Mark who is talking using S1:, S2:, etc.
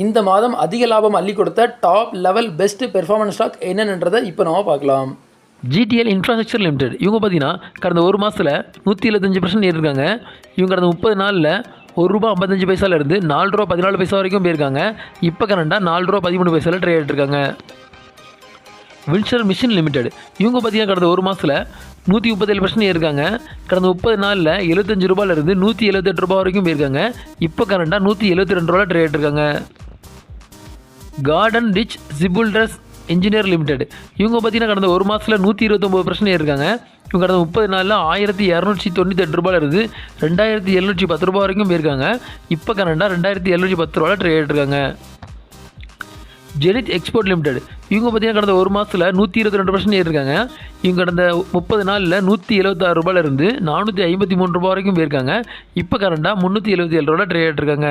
S1: இந்த மாதம் அதிக லாபம் அள்ளி கொடுத்த top level best performance stock என்னென்னன்றதை இப்போ நம்ம பார்க்கலாம்.
S2: ஜிடிஎல் இன்ஃப்ராஸ்ட்ரக்சர் லிமிடெட் இவங்க பார்த்தீங்கன்னா கடந்த ஒரு மாதத்தில் 175% ஏறிருக்காங்க. இவங்க கடந்த 30 நாளில் ₹1.55 இருந்து ₹4.14 வரைக்கும் போயிருக்காங்க. இப்போ கரண்டாக ₹4.13 ட்ரேட் ஆகிட்டுருக்காங்க. வின்சர் மிஷின் லிமிடெட் இவங்க பார்த்தீங்கன்னா கடந்த ஒரு மாதத்தில் 137% ஏறிருக்காங்க. கடந்த 30 நாளில் ₹75 இருந்து ₹178 வரைக்கும் போயிருக்காங்க. இப்போ கரண்டாக ₹172 ட்ரேட் ஆகிட்டுருக்காங்க. Garden Reach Shipbuilders Engineer Limited இவங்க பார்த்தீங்கன்னா கடந்த ஒரு மாதத்தில் 129% ஏறிருக்காங்க. இவங்க கடந்த 30 நாளில் ₹1298 இருந்து ₹2710 வரைக்கும் போயிருக்காங்க. இப்போ கரண்டாக ₹2710 ட்ரேட் ஆகிட்டுருக்காங்க. ஜெனித் எக்ஸ்போர்ட் லிமிடெட் இவங்க பார்த்தீங்கன்னா கடந்த ஒரு மாதத்தில் 122% ஏறிருக்காங்க. இவங்க கடந்த 30 நாளில் ₹176 இருந்து ₹453 வரைக்கும் போயிருக்காங்க. இப்போ கரண்டாக ₹377 ட்ரேட் ஆகிட்டுருக்காங்க.